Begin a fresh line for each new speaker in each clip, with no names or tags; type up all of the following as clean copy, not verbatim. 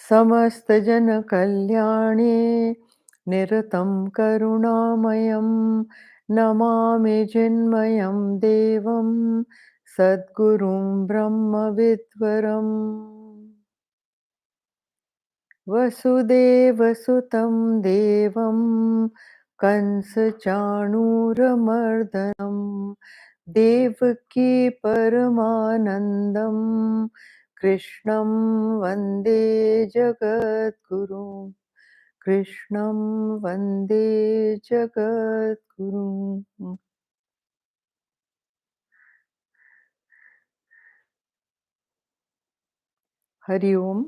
समस्तजनकल्याणे निरतं करुणामयं नमामि चिन्मयं देवं सद्गुरुं ब्रह्मविद्वरम् वसुदेवसुतं देवं कंसचाणूरमर्दनं देवकी परमानन्दं कृष्णं वन्दे जगद्गुरुं कृष्णं वन्दे जगद्गुरुं Hari Om.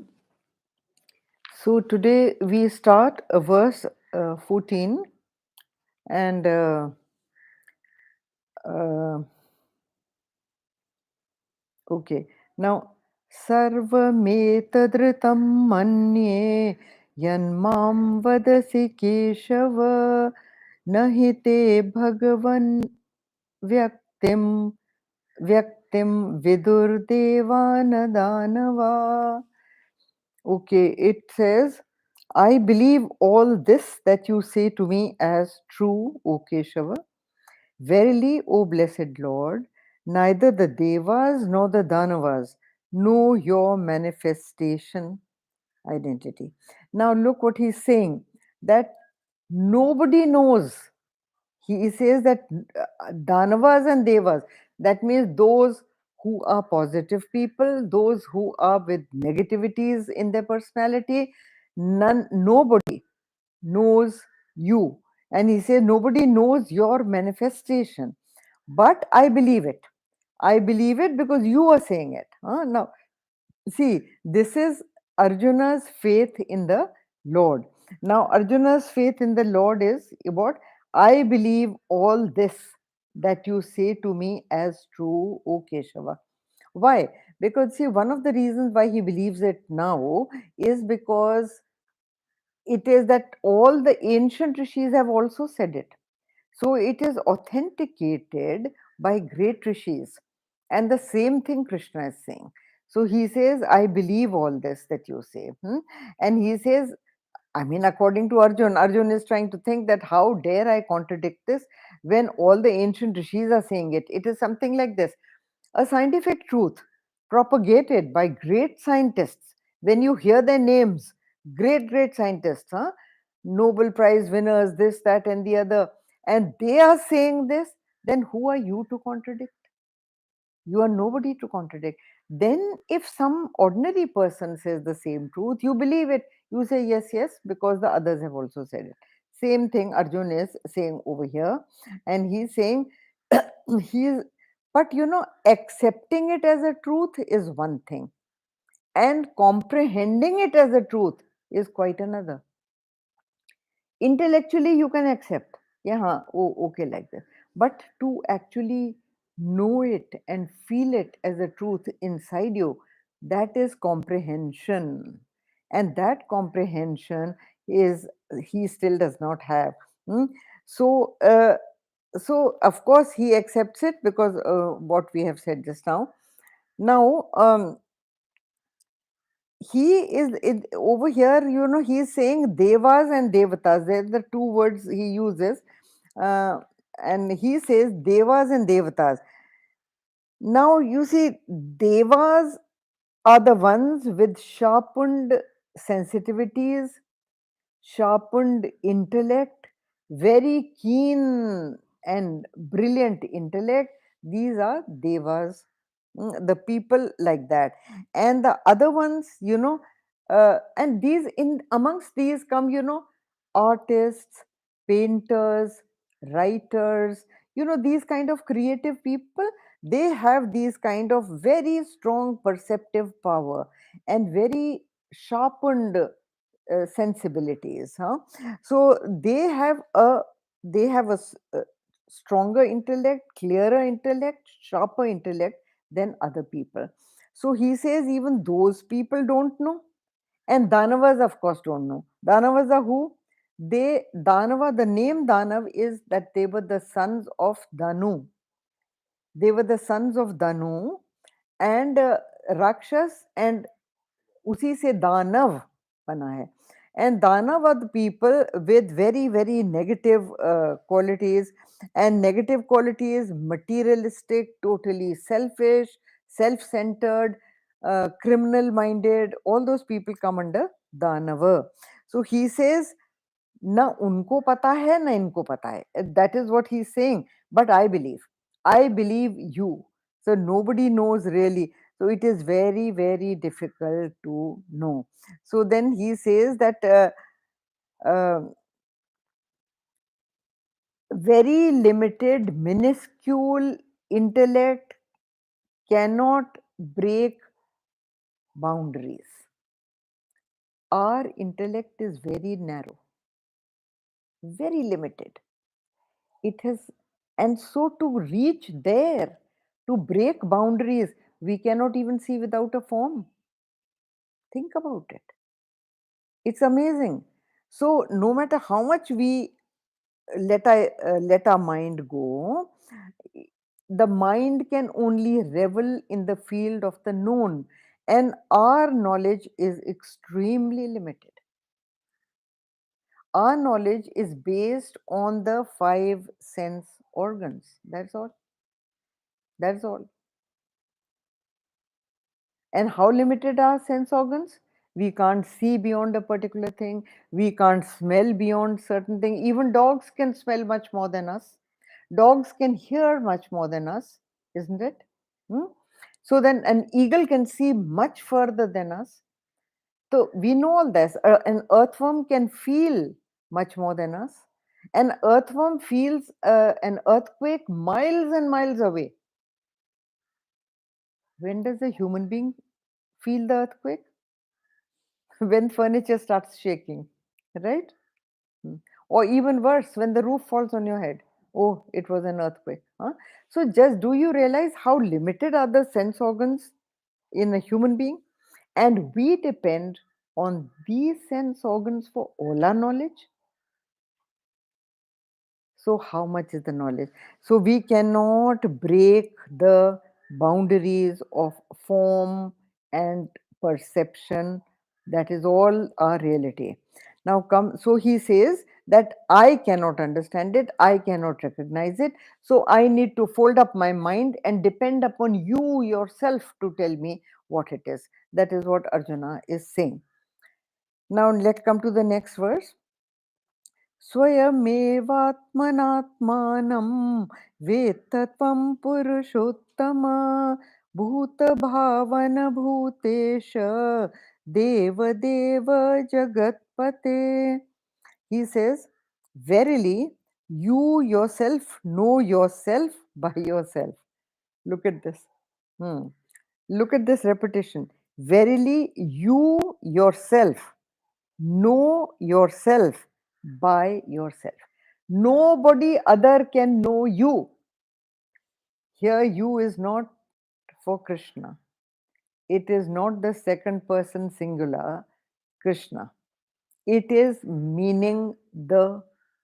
So today we start verse 14 and uh, okay. Now, sarvametadritam manye yanmam vadasi keshava nahite bhagavan vyaktim vyaktim vidur devana danava. Okay, it says, I believe all this that you say to me as true, O Keshava. Verily, O blessed Lord, neither the Devas nor the Danavas know your manifestation identity. Now, look what he's saying, that nobody knows. He says that Danavas and Devas, that means those who are positive people, those who are with negativities in their personality, nobody knows you. And he says, nobody knows your manifestation. But I believe it. I believe it because you are saying it. Now, see, this is Arjuna's faith in the Lord. Now, Arjuna's faith in the Lord is what? I believe all this that you say to me as true, O Keshava. Why? Because, see, one of the reasons why he believes it now is because it is that all the ancient rishis have also said it. So it is authenticated by great rishis. And the same thing Krishna is saying. So he says, I believe all this that you say. And he says, I mean, according to Arjun, Arjun is trying to think that how dare I contradict this when all the ancient rishis are saying it. It is something like this: a scientific truth propagated by great scientists. When you hear their names, great scientists, Nobel Prize winners, this, that, and the other, and they are saying this, then who are you to contradict? You are nobody to contradict. Then, if some ordinary person says the same truth, you believe it. You say yes, yes, because the others have also said it. Same thing Arjun is saying over here, and he's saying he's, but accepting it as a truth is one thing, and comprehending it as a truth is quite another. Intellectually you can accept, yeah, oh, okay, like this, but to actually know it and feel it as a truth inside you, that is comprehension, and that comprehension is he still does not have. So so of course he accepts it because what we have said just now. Now he is over here, he is saying devas and devatas. They're the two words he uses, uh, and he says devas and devatas. Now you see, devas are the ones with sharpened sensitivities, sharpened intellect, very keen and brilliant intellect. These are devas, the people like that. And the other ones, and these, in amongst these come, artists, painters, writers, these kind of creative people. They have these kind of very strong perceptive power and very sharpened sensibilities, so they have a stronger intellect, clearer intellect, sharper intellect than other people. So he says even those people don't know, and danavas of course don't know. Danavas are who? Danava, the name Danav is that they were the sons of Danu. They were the sons of Danu, and Rakshas, and usi se Danav. बना है. And Danav are the people with very, very negative qualities. And negative qualities, materialistic, totally selfish, self-centered, criminal-minded. All those people come under Danava. So he says, ना उनको पता है ना इनको पता है. That is what he's saying. But I believe you. So nobody knows really. So it is very, very difficult to know. So then he says that uh, very limited, minuscule intellect cannot break boundaries. Our intellect is very narrow, very limited. It has, and so to reach there, to break boundaries, we cannot even see without a form. Think about it. It's amazing. So no matter how much we let our mind go, the mind can only revel in the field of the known, and our knowledge is extremely limited. Our knowledge is based on the five sense organs. That's all. That's all. And how limited are sense organs? We can't see beyond a particular thing. We can't smell beyond certain thing. Even dogs can smell much more than us. Dogs can hear much more than us, isn't it? Hmm? So then an eagle can see much further than us. So we know all this. An earthworm can feel much more than us. An earthworm feels an earthquake miles and miles away. When does a human being feel the earthquake? When furniture starts shaking, right? Mm. Or even worse, when the roof falls on your head. Oh, it was an earthquake. Huh? So, just do you realize how limited are the sense organs in a human being? And we depend on these sense organs for all our knowledge. So, how much is the knowledge? So, we cannot break the boundaries of form and perception. That is all our reality. Now, come. So, he says that I cannot understand it, I cannot recognize it. So, I need to fold up my mind and depend upon you yourself to tell me what it is. That is what Arjuna is saying. Now, let's come to the next verse. स्वयमेवात्मनात्मानं वेत्तत्वं पुरुषोत्तम भूतभावनभूतेश देवदेव जगत्पते. He says, verily, you yourself know yourself by yourself. Look at this. Hmm. Look at this repetition. Verily, you yourself know yourself by yourself. Nobody other can know you. Here, you is not for Krishna. It is not the second person singular Krishna. It is meaning the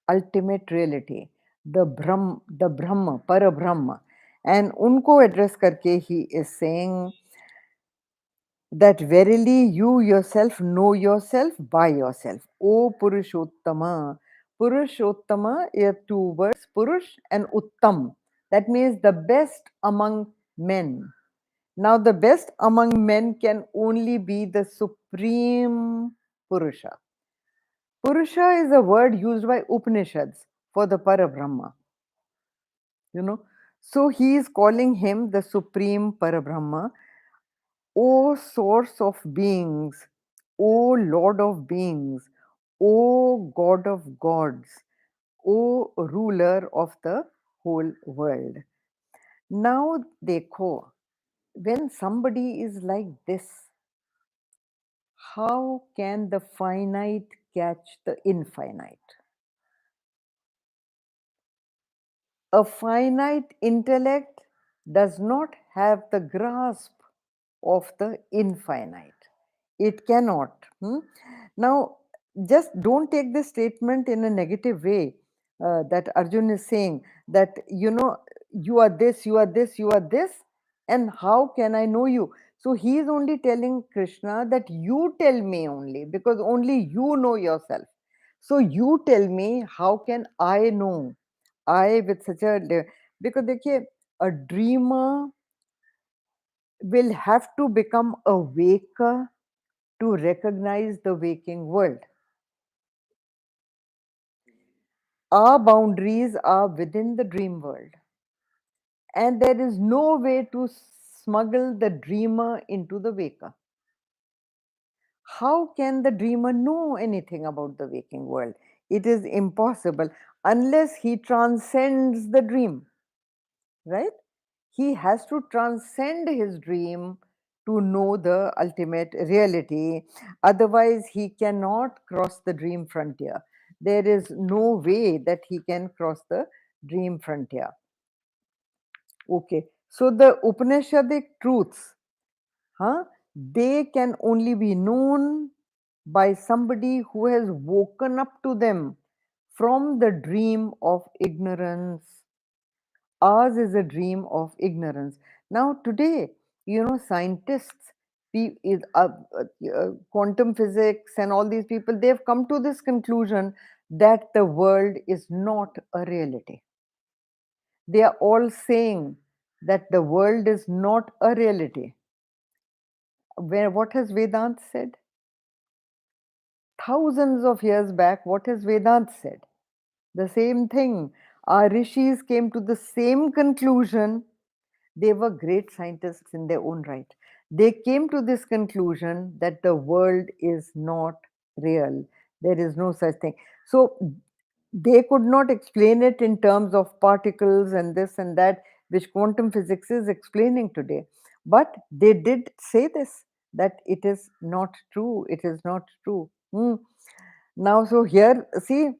ultimate reality, the Brahma, Parabrahma. And unko address karke he is saying that verily you yourself know yourself by yourself. O Purushottama. Purushottama are two words, Purush and Uttam. That means the best among men. Now, the best among men can only be the supreme Purusha. Purusha is a word used by Upanishads for the Parabrahma. You know, so he is calling him the supreme Parabrahma. O source of beings, O Lord of beings, O God of gods, O ruler of the whole world. Now, dekho, when somebody is like this, how can the finite catch the infinite? A finite intellect does not have the grasp of the infinite. It cannot. Now, just don't take this statement in a negative way that Arjun is saying that, you know, you are this, you are this, you are this, and how can I know you? So he is only telling Krishna that you tell me only, because only you know yourself. So you tell me, how can I know? I with such a, because देखिए, a dreamer will have to become a waker to recognize the waking world. Our boundaries are within the dream world, and there is no way to smuggle the dreamer into the waker. How can the dreamer know anything about the waking world? It is impossible unless he transcends the dream, right? He has to transcend his dream to know the ultimate reality. Otherwise, he cannot cross the dream frontier. There is no way that he can cross the dream frontier. Okay, so the Upanishadic truths, huh, they can only be known by somebody who has woken up to them from the dream of ignorance. Ours is a dream of ignorance. Now, today, scientists, quantum physics, and all these people, they have come to this conclusion that the world is not a reality. They are all saying that the world is not a reality. What has Vedanta said? Thousands of years back, what has Vedanta said? The same thing. Our rishis came to the same conclusion. They were great scientists in their own right. They came to this conclusion that the world is not real. There is no such thing. So they could not explain it in terms of particles and this and that, which quantum physics is explaining today. But they did say this, that it is not true. It is not true. Now, so here, see,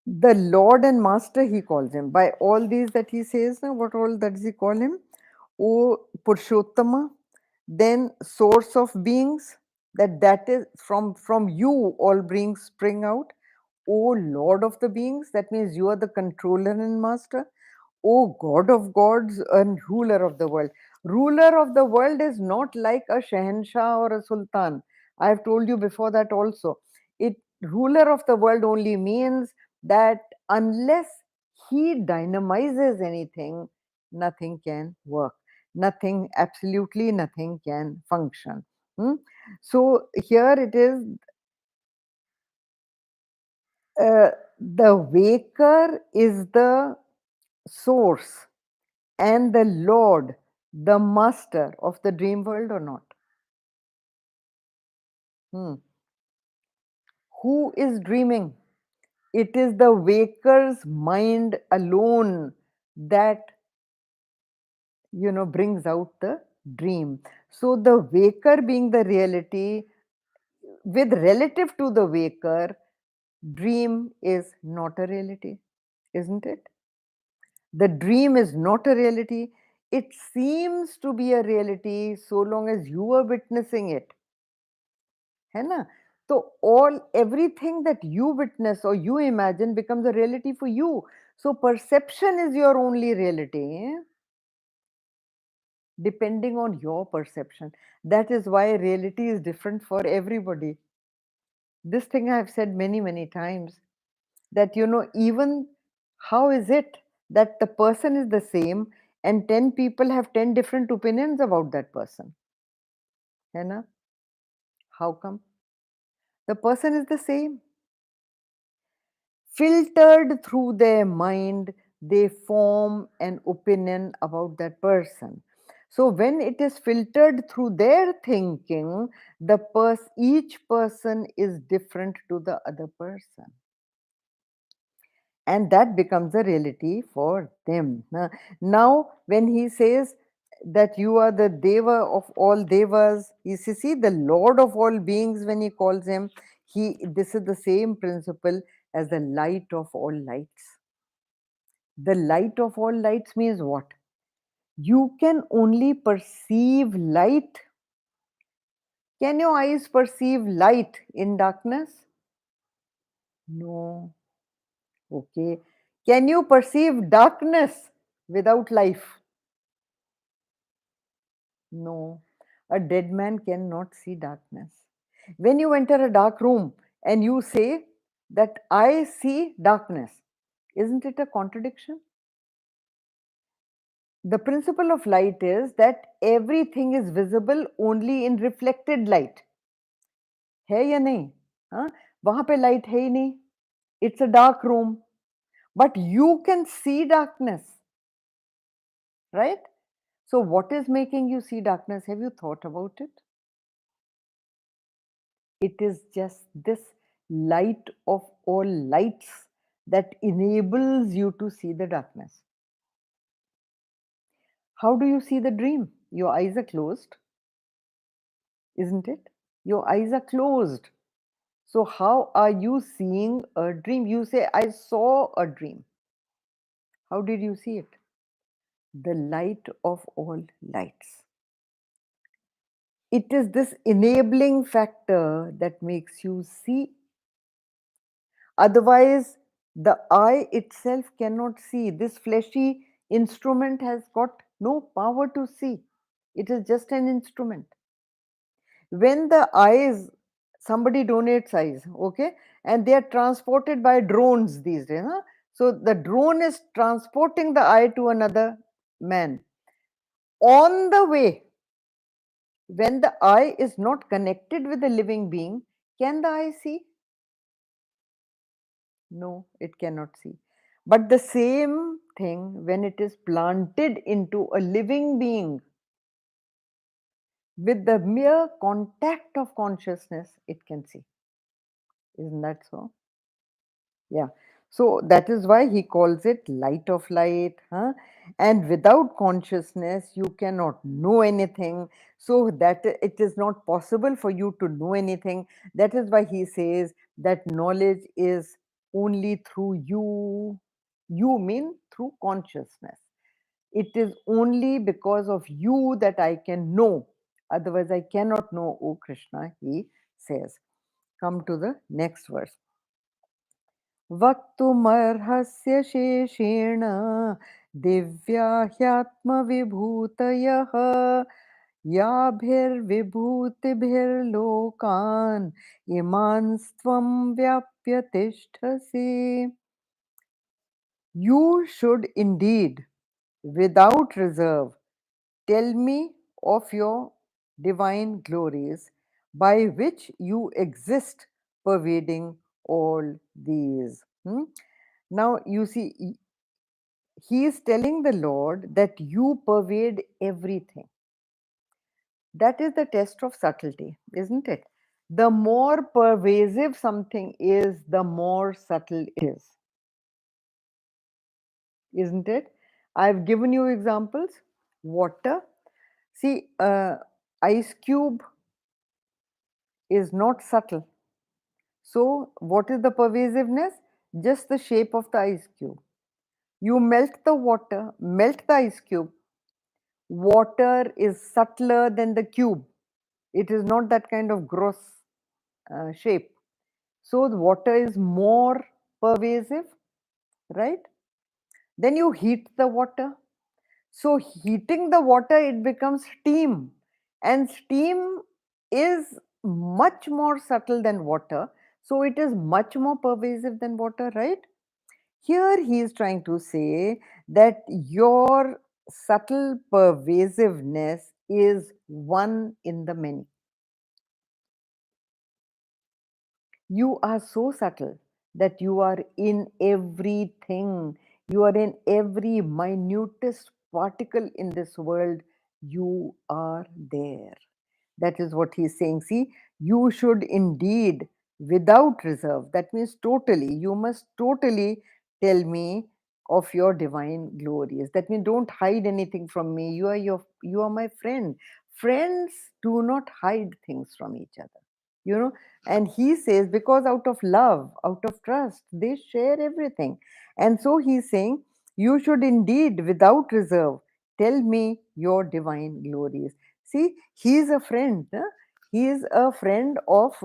the Lord and Master, he calls him. By all these that he says, now what all that does he call him? O Purushottama, then source of beings, that is from you all beings spring out. O Lord of the beings, that means you are the controller and master. O God of gods and ruler of the world. Ruler of the world is not like a Shahenshah or a Sultan. I have told you before that also. It ruler of the world only means that unless he dynamizes anything, nothing can work. Nothing, absolutely nothing can function. So here it is, the waker is the source and the Lord, the master of the dream world or not? Hmm. Who is dreaming? It is the waker's mind alone that brings out the dream. So the waker being the reality, with relative to the waker, dream is not a reality, isn't it? The dream is not a reality. It seems to be a reality so long as you are witnessing it. है ना? So everything that you witness or you imagine becomes a reality for you. So perception is your only reality, depending on your perception. That is why reality is different for everybody. This thing I have said many, many times, that even how is it that the person is the same and 10 people have 10 different opinions about that person? है ना? How come? The person is the same. Filtered through their mind, they form an opinion about that person. So when it is filtered through their thinking, each person is different to the other person, and that becomes a reality for them. Now when he says that you are the deva of all devas, you see the Lord of all beings, when he calls him, this is the same principle as the light of all lights. The light of all lights means what? You can only perceive light. Can your eyes perceive light in darkness? No. Okay. Can you perceive darkness without life? No, a dead man cannot see darkness. When you enter a dark room and you say that I see darkness, isn't it a contradiction? The principle of light is that everything is visible only in reflected light. है या नहीं? हाँ? वहां पे light है ही नहीं. It's a dark room, but you can see darkness, right? So what is making you see darkness? Have you thought about it? It is just this light of all lights that enables you to see the darkness. How do you see the dream? Your eyes are closed, isn't it? Your eyes are closed. So, how are you seeing a dream? You say, I saw a dream. How did you see it? The light of all lights. It is this enabling factor that makes you see. Otherwise, the eye itself cannot see. This fleshy instrument has got no power to see. It is just an instrument. When the eyes, somebody donates eyes, okay, and they are transported by drones these days. Huh? So the drone is transporting the eye to another man. On the way, when the eye is not connected with the living being, can the eye see? No, it cannot see. But the same thing, when it is planted into a living being, with the mere contact of consciousness, it can see. Isn't that so? Yeah. So that is why he calls it light of light. Huh? And without consciousness, you cannot know anything. So that it is not possible for you to know anything. That is why he says that knowledge is only through you. You mean through consciousness. It is only because of you that I can know. Otherwise, I cannot know, O Krishna, he says. Come to the next verse. वक्तुमर्हस्य शेषेण Divya ह्यात्मविभूतयः याभिर्विभूतिभिर्लोकान् इमांस्त्वं व्याप्य तिष्ठसि. You should indeed, without reserve, tell me of your divine glories by which you exist, pervading all these. Now, you see, he is telling the Lord that you pervade everything. That is the test of subtlety, isn't it? The more pervasive something is, the more subtle it is, isn't it? I've given you examples. Water. See, ice cube is not subtle. So, what is the pervasiveness? Just the shape of the ice cube. You melt the water, melt the ice cube. Water is subtler than the cube. It is not that kind of gross shape. So, the water is more pervasive, right? Then you heat the water. So, heating the water, it becomes steam. And steam is much more subtle than water. So, it is much more pervasive than water, right? Here he is trying to say that your subtle pervasiveness is one in the many. You are so subtle that you are in everything. You are in every minutest particle in this world. You are there. That is what he is saying. See, you should indeed, without reserve, that means totally, you must totally tell me of your divine glories. That means don't hide anything from me. You are my friend. Friends do not hide things from each other. You know, and he says, because out of love, out of trust, they share everything. And so he's saying, you should indeed, without reserve, tell me your divine glories. See, he is a friend. Huh? He is a friend of,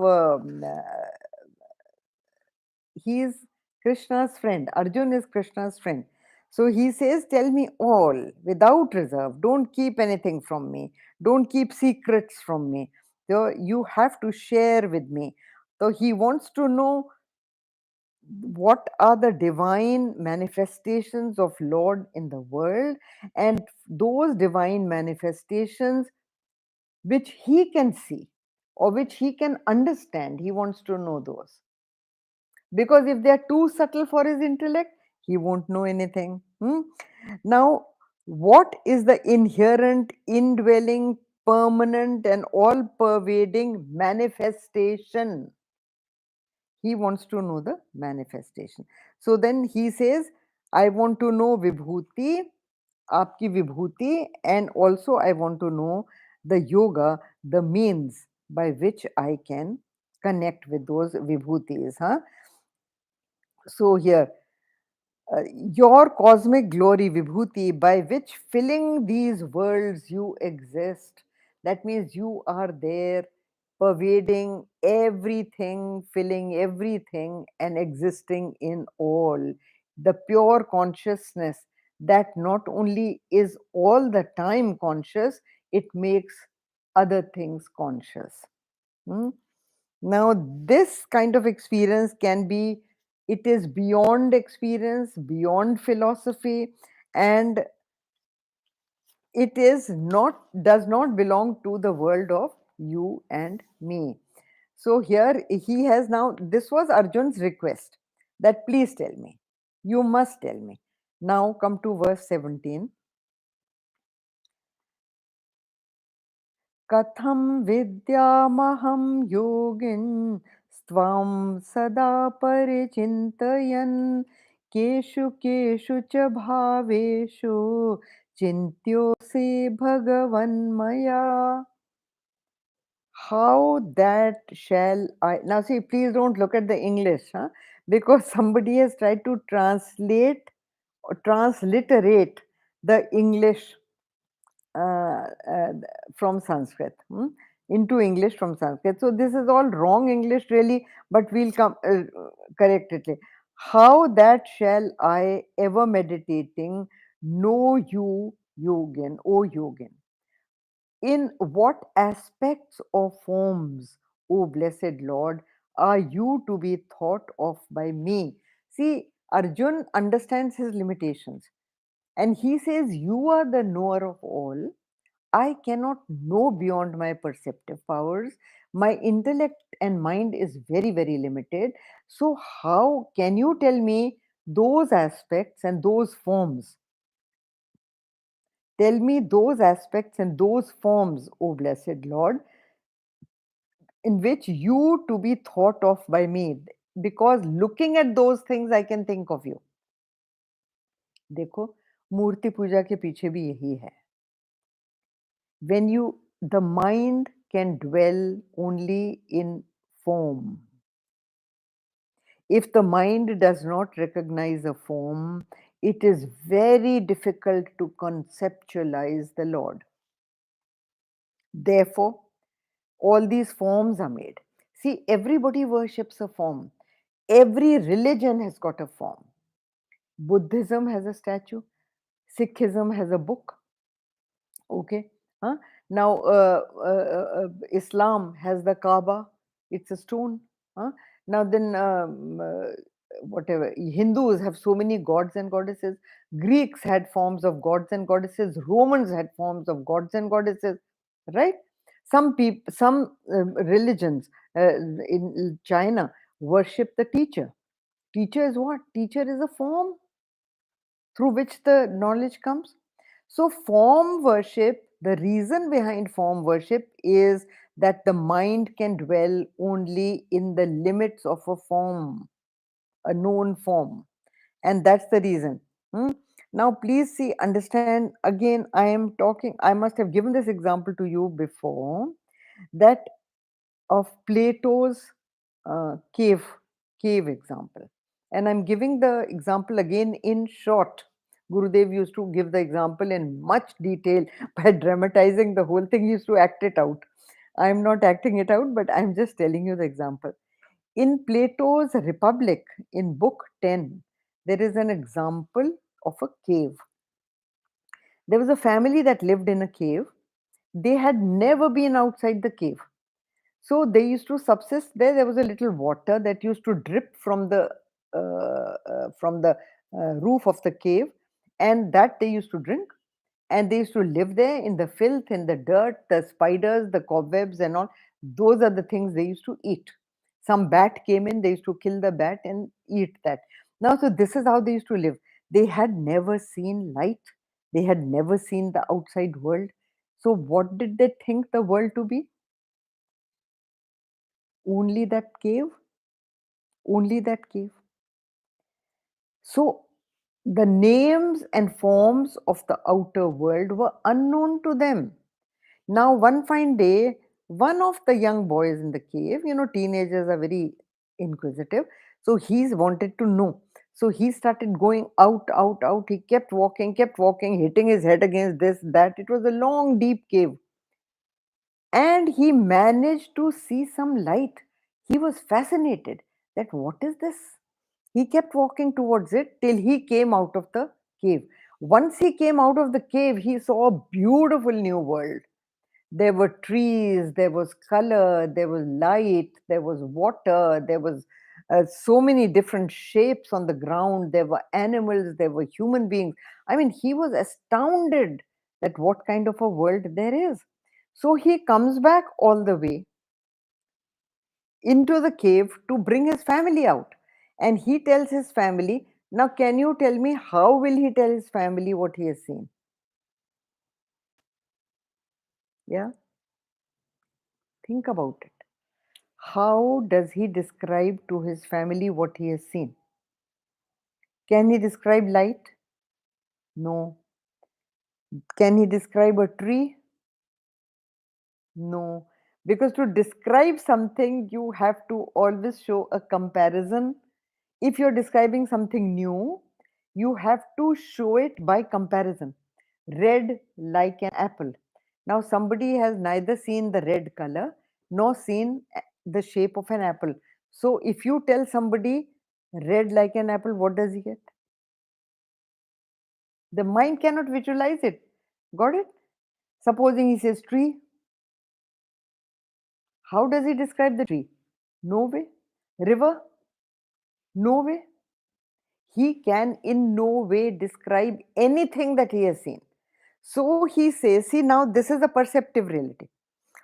he is Krishna's friend. Arjun is Krishna's friend. So he says, tell me all without reserve. Don't keep anything from me. Don't keep secrets from me. So you have to share with me. So he wants to know what are the divine manifestations of Lord in the world, and those divine manifestations which he can see or which he can understand. He wants to know those. Because if they are too subtle for his intellect, he won't know anything. Now, what is the inherent, indwelling, permanent, and all pervading manifestation? He wants to know the manifestation. So then he says, I want to know Vibhuti, Aapki Vibhuti, and also I want to know the yoga, the means by which I can connect with those Vibhutis. Huh? So here, your cosmic glory, Vibhuti, by which filling these worlds you exist. That means you are there, pervading everything, filling everything, and existing in all. The pure consciousness that not only is all the time conscious, it makes other things conscious. Hmm? Now, this kind of experience can be, it is beyond experience, beyond philosophy, and it is not, does not belong to the world of you and me. So here he has now, this was Arjun's request that please tell me, you must tell me. Now come to verse 17. कथं विद्यामहं योगिन् त्वां सदा परिचिन्तयन् केषु केषु च भावेषु चिन्त्योऽसि भगवन्मया. How that shall I now see, please don't look at the English, huh? Because somebody has tried to translate or transliterate the English uh, uh, from Sanskrit into English from Sanskrit. So this is all wrong English really, but we'll come correct it. How that shall I ever meditating know you, Yogin, O Yogin? In what aspects or forms, O blessed Lord, are you to be thought of by me? See, Arjun understands his limitations and he says, you are the knower of all. I cannot know beyond my perceptive powers. My intellect and mind is very, very limited. So, how can you tell me those aspects and those forms? Tell me those aspects and those forms, O blessed Lord, in which you to be thought of by me. Because looking at those things, I can think of you. देखो मूर्ति पूजा के पीछे भी यही है. When you, the mind can dwell only in form. If the mind does not recognize a form, it is very difficult to conceptualize the Lord. Therefore, all these forms are made. See, everybody worships a form. Every religion has got a form. Buddhism has a statue. Sikhism has a book. Okay. Huh? Now, Islam has the Kaaba. It's a stone. Huh? Now, then, whatever. Hindus have so many gods and goddesses. Greeks had forms of gods and goddesses. Romans had forms of gods and goddesses. Right? Some people, some religions in China worship the teacher. Teacher is what? Teacher is a form through which the knowledge comes. So, form worship, the reason behind form worship is that the mind can dwell only in the limits of a form, a known form. And that's the reason. Now, please see, understand again, I am talking, I must have given this example to you before, that of Plato's cave example. And I'm giving the example again in short. Gurudev used to give the example in much detail by dramatizing the whole thing. He used to act it out. I'm not acting it out, but I'm just telling you the example. In Plato's Republic, in book 10, there is an example of a cave. There was a family that lived in a cave. They had never been outside the cave. So they used to subsist there. There was a little water that used to drip from the roof of the cave, and that they used to drink. And they used to live there in the filth, in the dirt, the spiders, the cobwebs, and all. Those are the things they used to eat. Some bat came in, they used to kill the bat and eat that. Now, so this is how they used to live. They had never seen light, they had never seen the outside world. So, what did they think the world to be? Only that cave, only that cave. So, the names and forms of the outer world were unknown to them. Now, one fine day, one of the young boys in the cave, teenagers are very inquisitive, so he's wanted to know. So he started going out, out, out. He kept walking, hitting his head against this, that. It was a long, deep cave. And he managed to see some light. He was fascinated that what is this? He kept walking towards it till he came out of the cave. Once he came out of the cave, he saw a beautiful new world. There were trees, there was color, there was light, there was water, there was so many different shapes on the ground, there were animals, there were human beings. I mean, he was astounded at what kind of a world there is. So he comes back all the way into the cave to bring his family out. And he tells his family, now can you tell me how will he tell his family what he has seen? Yeah, think about it. How does he describe to his family what he has seen? Can he describe light? No. Can he describe a tree? No. Because to describe something, you have to always show a comparison. If you're describing something new, you have to show it by comparison. Red like an apple. Now, somebody has neither seen the red color nor seen the shape of an apple. So, if you tell somebody red like an apple, what does he get? The mind cannot visualize it. Got it? Supposing he says tree, how does he describe the tree? No way. River? No way. He can in no way describe anything that he has seen. So he says, see, now this is a perceptive reality.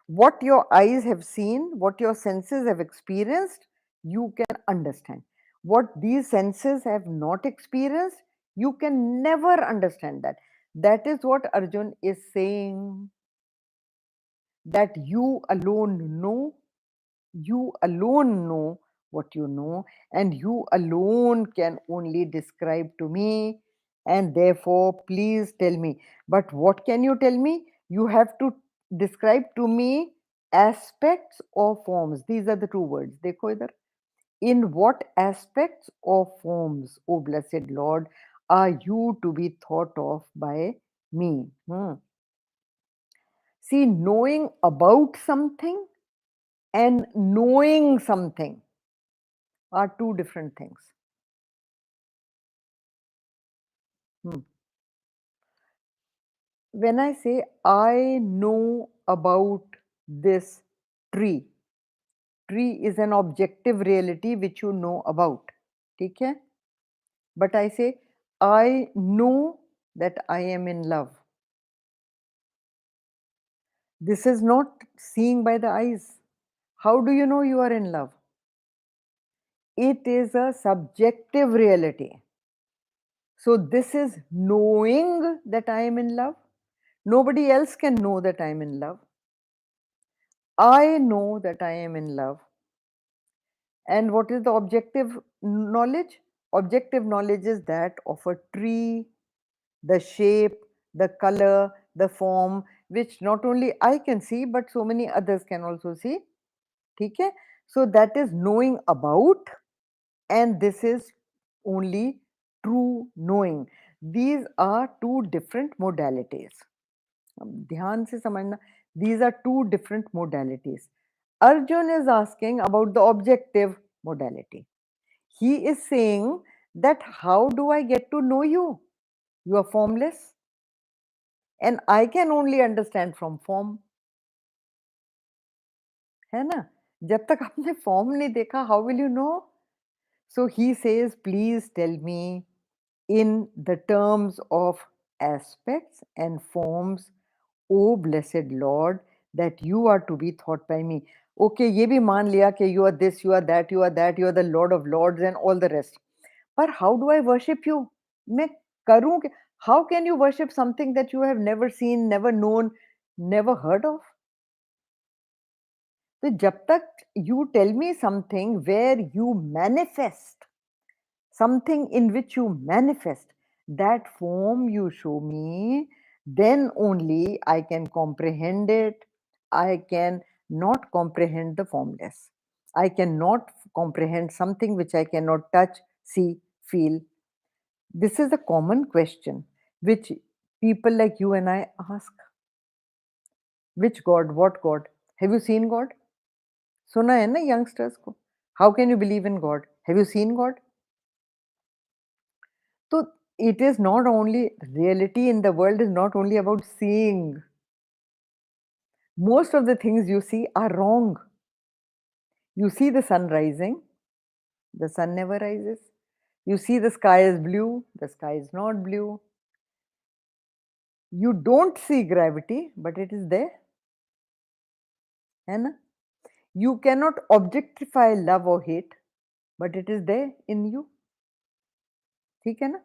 What your eyes have seen, what your senses have experienced, you can understand. What these senses have not experienced, you can never understand that. That is what Arjun is saying, that you alone know, you alone know what you know, and you alone can only describe to me, and therefore, please tell me. But what can you tell me? You have to describe to me aspects or forms. These are the two words. Dekho idhar. In what aspects or forms, O blessed Lord, are you to be thought of by me? See, knowing about something and knowing something are two different things. Hmm. When I say I know about this tree, tree is an objective reality which you know about. ठीक है? But I say I know that I am in love. This is not seeing by the eyes. How do you know you are in love? It is a subjective reality. So this is knowing that I am in love. Nobody else can know that I am in love. I know that I am in love. And what is the objective knowledge? Objective knowledge is that of a tree, the shape, the color, the form, which not only I can see, but so many others can also see. Okay? So that is knowing about, and this is only true knowing. These are two different modalities. ध्यान से समझना, these are two different modalities. Arjun is asking about the objective modality. He is saying that how do I get to know you? You are formless, and I can only understand from form. है ना? जब तक आपने form नहीं देखा, how will you know? So he says, please tell me in the terms of aspects and forms, O blessed Lord, that you are to be thought by me. Okay, ये भी मान लिया कि you are this, you are that, you are that, you are the Lord of Lords and all the rest. But how do I worship you? मैं करूँ क्या? How can you worship something that you have never seen, never known, never heard of? तो जब तक you tell me something where you manifest, something in which you manifest, that form you show me, then only I can comprehend it. I can not comprehend the formless. I cannot comprehend something which I cannot touch, see, feel. This is a common question which people like you and I ask. Which God? What God? Have you seen God? सुना है ना youngsters को? How can you believe in God? Have you seen God? So it is not only reality in the world is not only about seeing. Most of the things you see are wrong. You see the sun rising, the sun never rises. You see the sky is blue, the sky is not blue. You don't see gravity, but it is there. है ना? You cannot objectify love or hate, but it is there in you. ठीक है ना?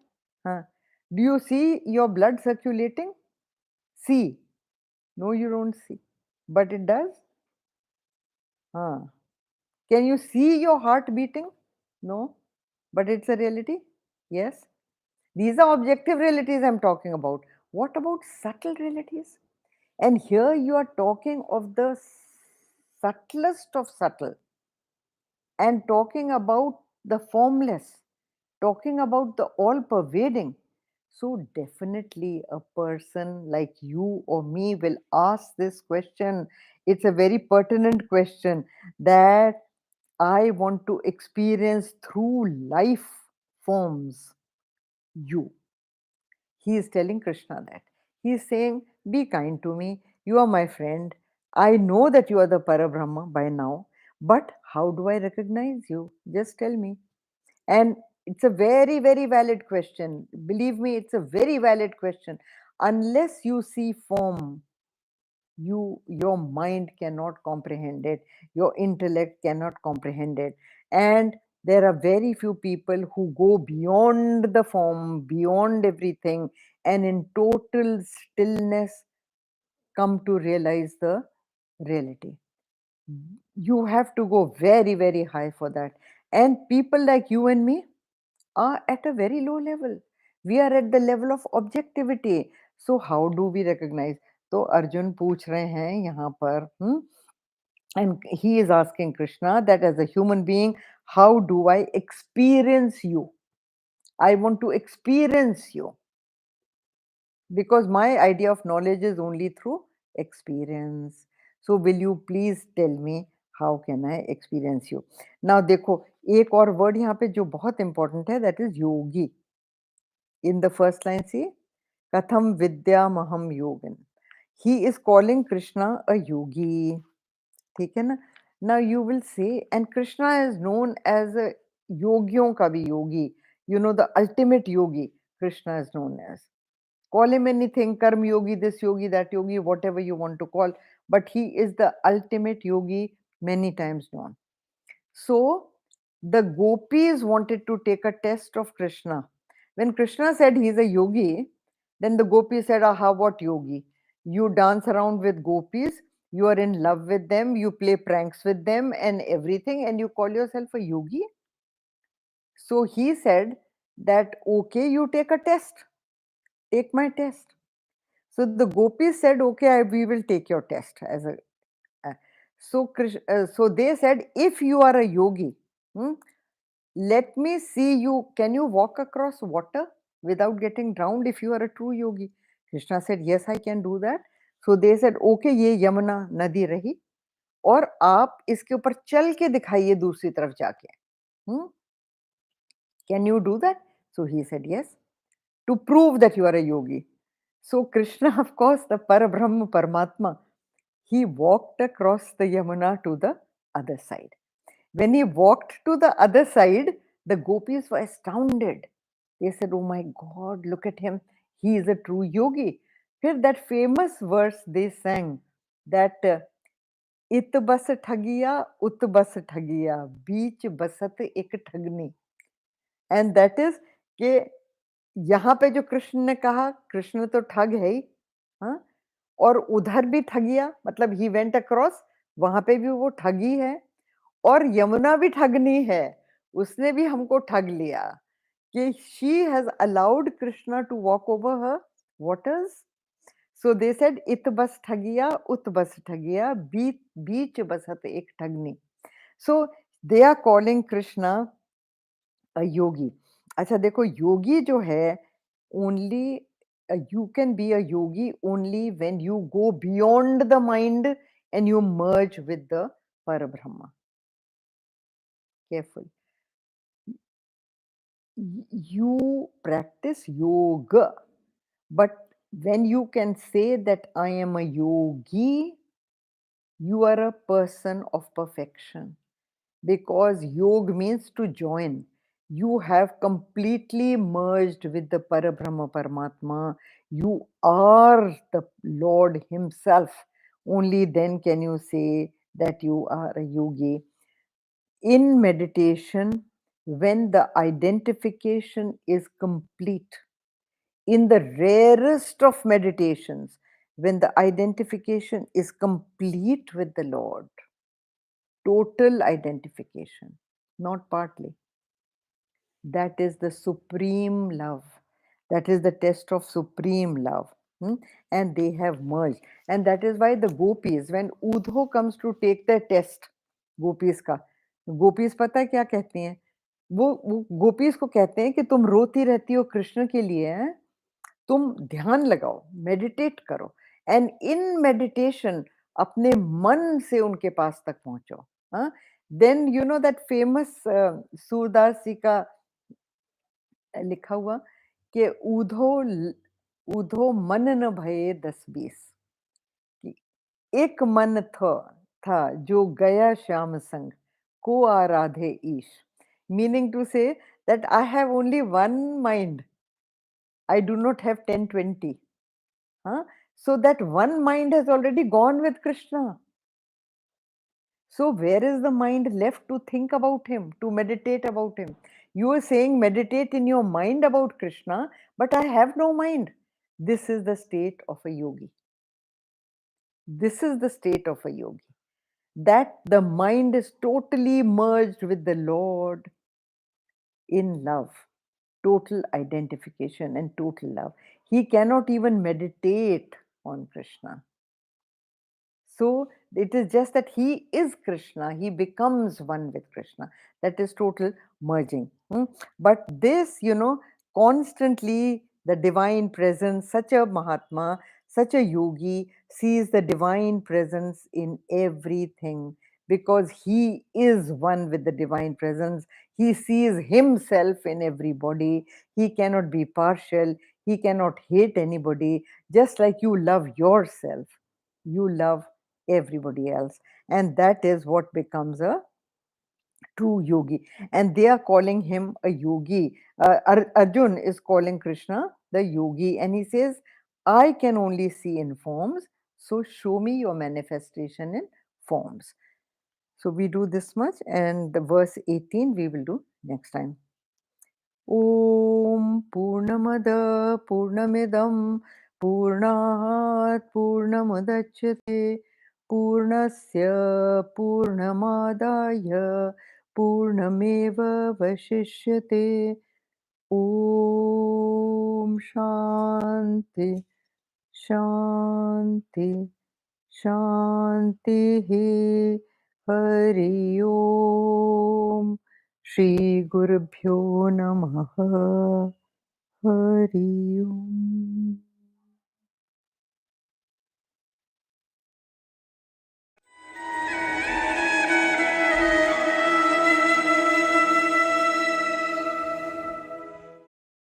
हाँ. Do you see your blood circulating? See. No, you don't see. But it does. हाँ. Can you see your heart beating? No. But it's a reality? Yes. These are objective realities I'm talking about. What about subtle realities? And here you are talking of the subtlest of subtle and talking about the formless, talking about the all pervading. So, definitely a person like you or me will ask this question. It's a very pertinent question that I want to experience through life forms you. He is telling Krishna that. He is saying, be kind to me. You are my friend. I know that you are the Parabrahma by now, but how do I recognize you? Just tell me. And it's a very, very valid question. Believe me, it's a very valid question. Unless you see form, your mind cannot comprehend it, your intellect cannot comprehend it. And there are very few people who go beyond the form, beyond everything, and in total stillness come to realize the reality. You have to go very, very high for that. And people like you and me are at a very low level. We are at the level of objectivity. So how do we recognize? तो अर्जुन पूछ रहे हैं यहाँ पर and he is asking Krishna that as a human being, how do I experience you? I want to experience you because my idea of knowledge is only through experience. So will you please tell me how can I experience you? Now देखो एक और word यहाँ पे जो बहुत important है, that is yogi. In the first line, see, Katham Vidyamaham Yogin. He is calling Krishna a yogi. ठीक है ना? Now you will say, and Krishna is known as a yogiyon ka bhi yogi. You know, the ultimate yogi, Krishna is known as. Call him anything, karm yogi, this yogi, that yogi, whatever you want to call. But he is the ultimate yogi, many times known. So the gopis wanted to take a test of Krishna. When Krishna said he's a yogi, then the gopis said, aha, what yogi? You dance around with gopis, you are in love with them, you play pranks with them and everything, and you call yourself a yogi? So he said that, okay, you take a test, take my test. So the gopis said, okay, we will take your test as a. So they said, if you are a yogi, let me see you. Can you walk across water without getting drowned if you are a true yogi? Krishna said, yes, I can do that. So they said, okay, ये यमुना नदी रही और आप इसके ऊपर चल के दिखाइए दूसरी तरफ जाके. Can you do that? So he said, yes. to prove that you are a yogi. So Krishna, of course, the Parabrahma Paramatma, he walked across the Yamuna to the other side. When he walked to the other side, the gopis were astounded. They said, "Oh my God, look at him. He is a true yogi." Here, that famous verse they sang that इत बस ठगिया उत बस ठगिया बीच बसत एक ठगनी. And that is कि यहाँ पे जो कृष्ण ने कहा, कृष्ण तो ठग है ही, हाँ, और उधर भी ठगिया, मतलब ही वेंट अक्रॉस, वहां पे भी वो ठगी है, और यमुना भी ठगनी है, उसने भी हमको ठग लिया कि she has allowed Krishna to walk over her waters. So they said इत बस ठगिया उत बस ठगिया बीच बसत एक ठगनी. So they are calling Krishna a yogi. अच्छा देखो, योगी जो है, only you can be a yogi only when you go beyond the mind and you merge with the Parabrahma. Careful. You practice yoga, but when you can say that I am a yogi, you are a person of perfection, because yoga means to join. You have completely merged with the Parabrahma Paramatma. You are the Lord Himself. Only then can you say that you are a yogi. In meditation, when the identification is complete, in the rarest of meditations, when the identification is complete with the Lord, total identification, not partly, that is the supreme love. That is the test of supreme love. And they have merged. And that is why the gopis, when Udho comes to take the test, gopis पता है क्या कहती हैं? वो gopis को कहते हैं कि तुम रोती रहती हो कृष्ण के लिए, हैं? तुम ध्यान लगाओ, मेडिटेट करो, एंड इन मेडिटेशन अपने मन से उनके पास तक पहुंचो. Then you know that famous Surdas ji का लिखा हुआ कि ऊधो मन न भये 10-20, कि एक मन था जो गया श्याम संग को आराधे ईश. मीनिंग टू से that I have only one mind. I do not have 10-20. So that one mind has already gone with Krishna. So where is the mind left to think about him, to meditate about him? You are saying meditate in your mind about Krishna, but I have no mind. This is the state of a yogi. This is the state of a yogi. That the mind is totally merged with the Lord in love, total identification and total love. He cannot even meditate on Krishna. So it is just that he is Krishna, he becomes one with Krishna. That is total merging. But this, constantly the divine presence, such a Mahatma, such a yogi sees the divine presence in everything, because he is one with the divine presence. He sees himself in everybody. He cannot be partial. He cannot hate anybody. Just like you love yourself, you love everybody else, and that is what becomes a true yogi. And they are calling him a yogi. Arjun is calling Krishna the yogi, and he says, I can only see in forms, so show me your manifestation in forms. So we do this much, and the verse 18 we will do next time. Om Purnamada Purnamidam Purnat Purnamudachyate Purnasya Purnamadaya Purnameva Vashishyate. Om Shanti Shanti Shanti Hari Om. Shri Gurubhyo Namaha. Hari Om.